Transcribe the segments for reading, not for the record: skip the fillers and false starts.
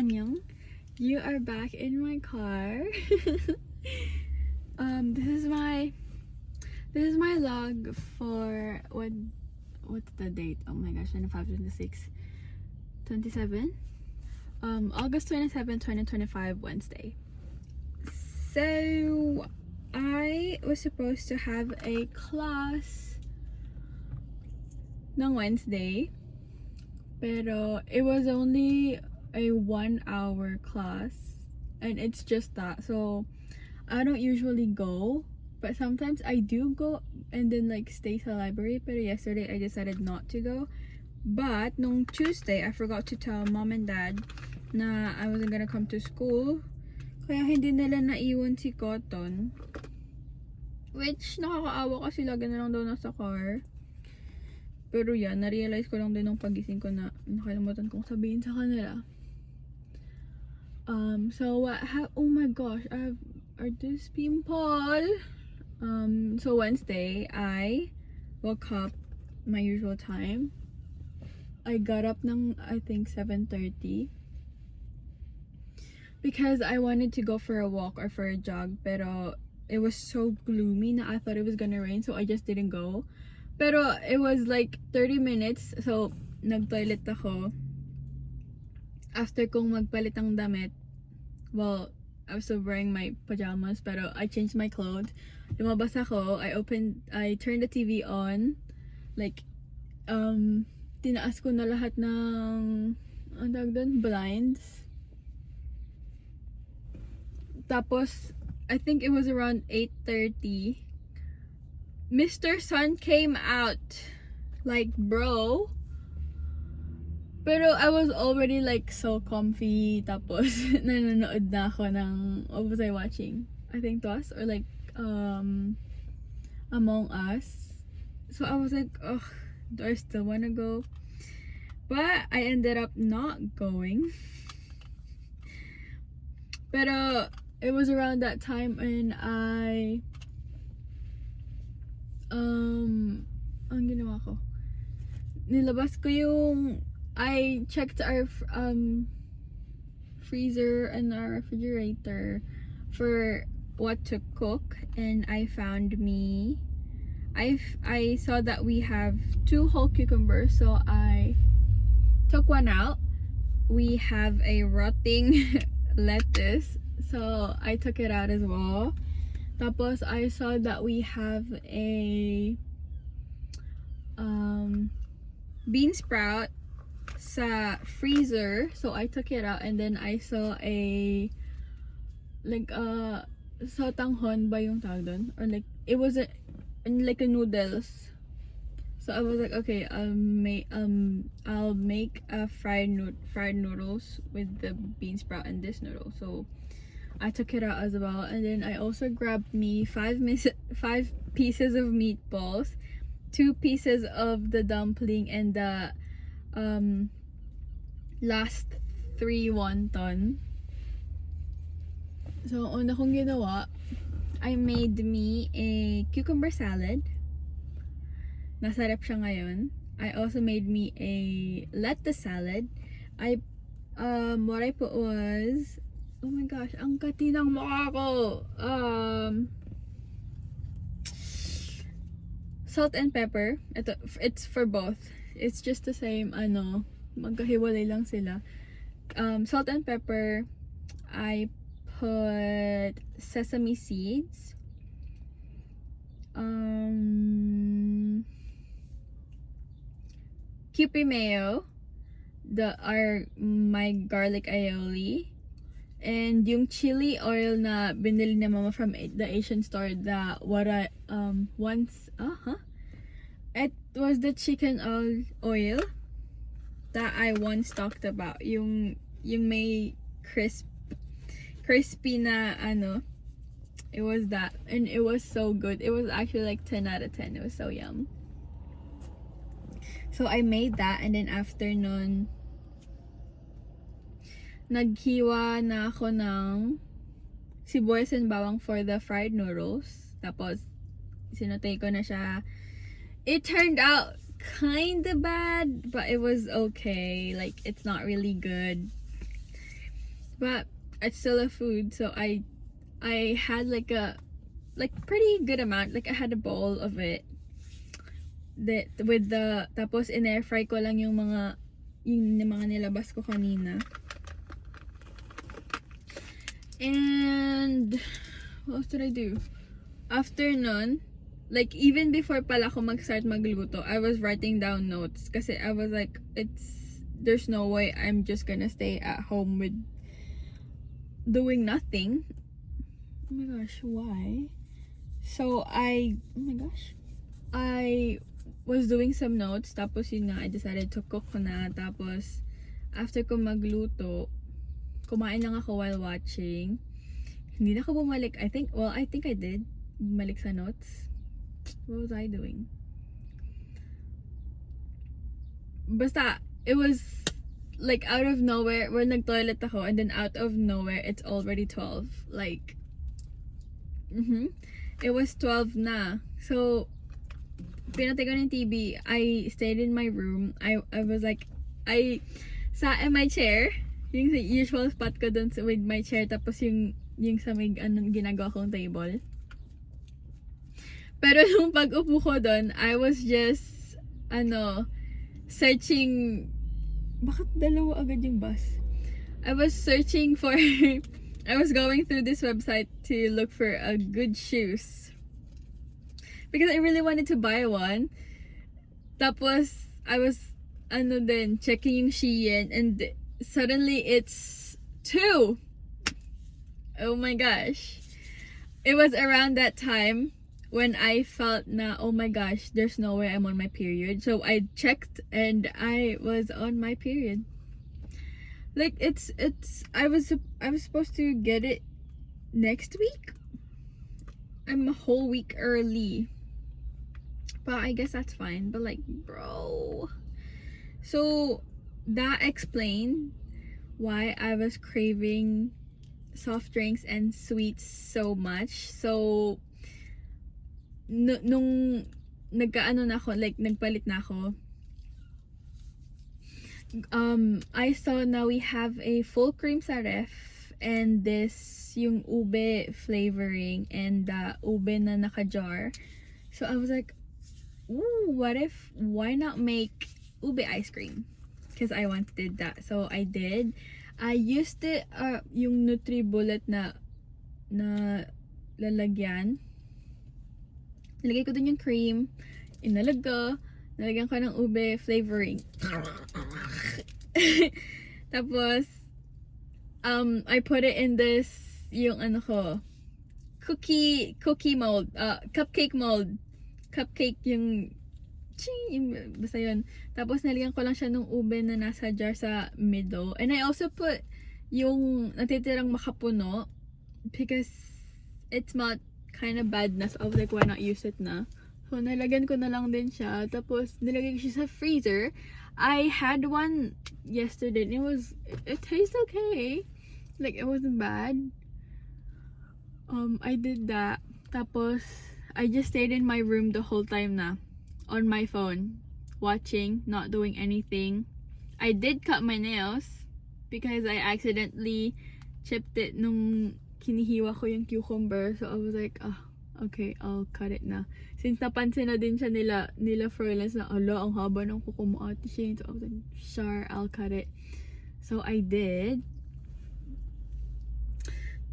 Annyeong. You are back in my car. This is my log for what's the date? Oh my gosh, 25, 26, 27. August 27, 2025, Wednesday. So I was supposed to have a class ng Wednesday, pero it was only a 1-hour class, and it's just that. So I don't usually go, but sometimes I do go and then like stay sa library. Pero yesterday I decided not to go. But nung Tuesday, I forgot to tell mom and dad na I wasn't gonna come to school. Kaya hindi nila naiwan si Cotton. Which nakakaawa kasi lagi na lang daw nasa car. Pero yan, na-realize ko lang din nung pagising ko na nakalimutan kong sabihin sa kanila. So oh my gosh, I have this pimple. So Wednesday, I woke up my usual time. I got up ng, I think, 7:30. Because I wanted to go for a walk or for a jog, pero it was so gloomy na I thought it was gonna rain, so I just didn't go. Pero it was like 30 minutes, so nag-toilet ako. After kong magpalit ng damit, well, I was still wearing my pajamas, pero I changed my clothes. Lumabas ako, I turned the TV on, like, tinaas ko na lahat ng, ang tawag doon, blinds. Tapos, I think it was around 8:30. Mr. Sun came out. Like, bro. Pero I was already like so comfy. Tapos, nanonood na ako ng, what was I watching? I think it was, or like, Among Us. So I was like, ugh, do I still wanna go? But I ended up not going. Pero, it was around that time when ang ginawa ko, nilabas ko yung, I checked our freezer and our refrigerator for what to cook, and I saw that we have 2 whole cucumbers, so I took one out. We have a rotting lettuce, so I took it out as well. Tapos I saw that we have a bean sprout sa freezer, so I took it out, and then I saw a like sotanghon ba yung tawag doon, or like it was like a noodles. So I was like, okay, I'll make a fried noodles with the bean sprout and this noodle. So I took it out as well, and then I also grabbed me 5 pieces of meatballs, 2 pieces of the dumpling, and the last 3 wonton. So una kong ginawa, I made me a cucumber salad. Nasarap siya ngayon. I also made me a lettuce salad. What I put was, oh my gosh, ang kati ng mukha ko. Salt and pepper. It's for both. It's just the same, magkahiwalay lang sila. Salt and pepper. I put sesame seeds. Kewpie mayo. My garlic aioli. And yung chili oil na binili ni mama from the Asian store, it was the chicken oil that I once talked about, yung may crispy na it was that, and it was so good. It was actually like 10 out of 10. It was so yum. So I made that, and then after nun, naghiwa na ako ng sibuyas and bawang for the fried noodles. Tapos, sinotay ko na siya. It turned out kinda bad, but it was okay. Like, it's not really good. but it's still a food, so I had like a pretty good amount. Like I had a bowl of it that with the tapos in air fry ko lang yung mga nilabas ko kanina. And what else did I do? After nun, like even before pala ako mag-start magluto, I was writing down notes kasi I was like, there's no way I'm just gonna stay at home with doing nothing. Oh my gosh, why? So I was doing some notes, tapos yun nga, I decided to cook na, tapos after ko magluto, kumain lang ako while watching. Hindi na ako bumalik. I think I did bumalik sa notes. What was I doing? Basta, it was like out of nowhere, where nag-toilet ako, and then out of nowhere, it's already 12. Like, it was 12 na. So, pinatay ko ng TV. I stayed in my room. I was like, I sat in my chair, yung usual spot ko dun with my chair, tapos yung sa may ginagawa kong table. Pero nung pag-upo ko dun, I was just searching. Bakit dalawa agad yung bus? I was searching for I was going through this website to look for a good shoes because I really wanted to buy one. Tapos I was checking yung Shein, and suddenly it's 2. Oh my gosh. It was around that time when I felt na, oh my gosh, there's no way I'm on my period. So I checked and I was on my period. Like I was supposed to get it next week. I'm a whole week early. But I guess that's fine. But like, bro. So that explained why I was craving soft drinks and sweets so much. So nung nagpalit na ako, I saw now we have a full cream sa ref, and this yung ube flavoring and ube na naka-jar. So I was like, ooh, why not make ube ice cream? Because I wanted that. So I did. I used it, yung NutriBullet na lalagyan. Nilagay ko dun yung cream, nalagyan ko ng ube flavoring. Tapos, I put it in this, yung cookie mold, cupcake mold. Cupcake yung basta yun. Tapos nalagyan ko lang siya ng ube na nasa jar sa middle. And I also put yung natitirang makapuno because it smelled kind of bad na. So I was like, why not use it na? So nalagyan ko na lang din siya. Tapos nilagay ko siya sa freezer. I had one yesterday and it tastes okay. Like, it wasn't bad. I did that. Tapos I just stayed in my room the whole time na. On my phone, watching, not doing anything. I did cut my nails because I accidentally chipped it nung kinihiwa ko yung cucumber. So I was like, okay, I'll cut it na. Since napansin na din siya nila Froylan's na, ang haba ng kuko mo, Ate Shane. So I was like, sure, I'll cut it. So I did.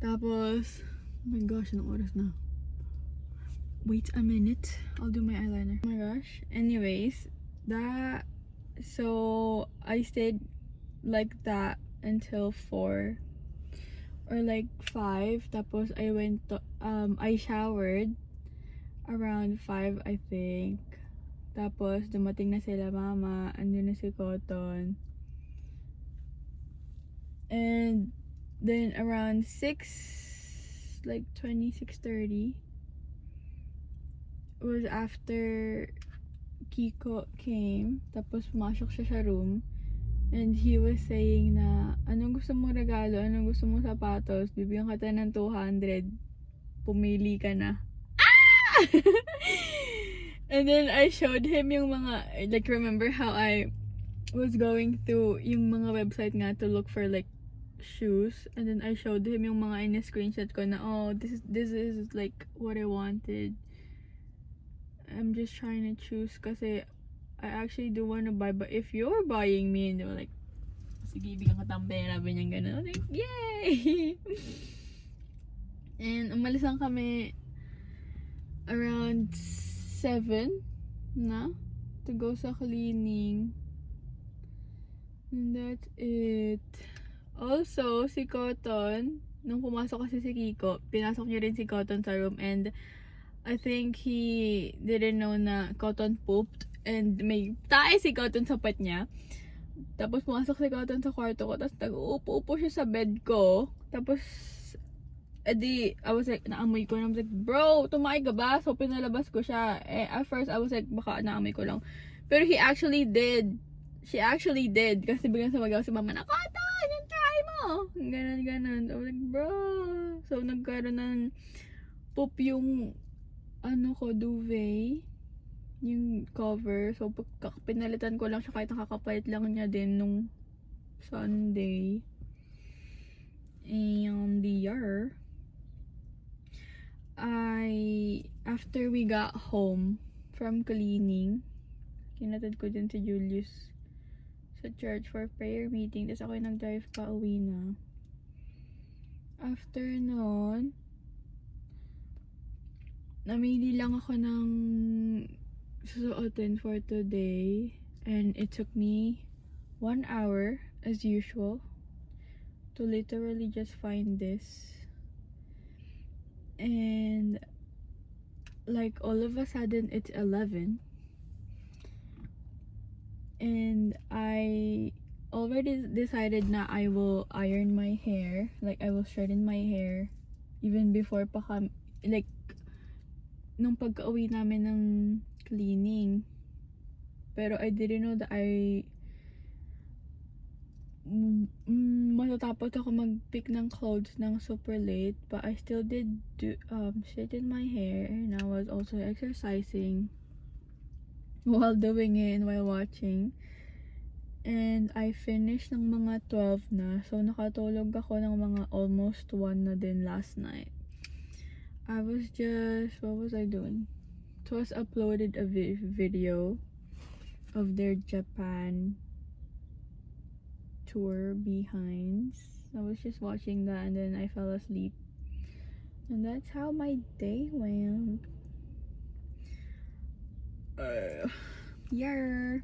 Tapos, oh my gosh, anong oras na? Wait a minute, I'll do my eyeliner. Oh my gosh. Anyways, so I stayed like that until 4 or like 5. Tapos I went to, I showered around 5, I think. Tapos dumating na sila mama, andun na si Cotton. And then around 6, like 26:30, was after Kiko came, tapos pumasok siya sa room, and he was saying na, anong gusto mong regalo, anong gusto mong sapatos, bibigyan ka tayo ng 200, pumili ka na. And then I showed him yung mga, like, remember how I was going through yung mga website nga to look for like shoes, and then I showed him yung mga in-screenshot ko na, oh, this is like what I wanted. I'm just trying to choose kasi I actually do want to buy, but if you're buying me, and they were like, sige, bigyan ka tayong pera, ganyan gano'n. I was like, yay! And umalis lang kami around 7 na to go sa cleaning. And that's it. Also, si Cotton, nung pumasok kasi si Kiko, pinasok niya rin si Cotton sa room, and I think he didn't know na Cotton pooped, and may tae si Cotton sa puwet niya. Tapos pumasok si Cotton sa kwarto ko, tapos nag-uupo-upo siya sa bed ko. Tapos, edi, I was like, naamoy ko. And I was like, bro, tumakay ka ba? So, pinalabas ko siya. At first, I was like, baka naamoy ko lang. Pero he actually did. She actually did. Kasi biglang sumagaw si mama na, Cotton, yung try mo! Ganon. I was like, bro. So, nagkaroon ng poop yung duvet, yung cover. So, pinalitan ko lang siya kahit nakakapalit lang niya din nung Sunday. And after we got home from cleaning, kinatid ko din si Julius sa church for prayer meeting. Tapos ako yung nag-drive pa uwi na. After nun, namili lang ako ng susuotin for today, and it took me 1 hour as usual to literally just find this. And like all of a sudden it's 11, and I already decided na I will iron my hair, like I will straighten my hair even before pa like nung pagka-uwi namin ng cleaning. Pero I didn't know that matatapos ako mag-pick ng clothes ng super late, but I still did straighten my hair, and I was also exercising while doing it and while watching. And I finished ng mga 12 na, so nakatulog ako ng mga almost 1 na din last night. What was I doing? It was uploaded a video of their Japan tour behinds. I was just watching that, and then I fell asleep. And that's how my day went. Yeah.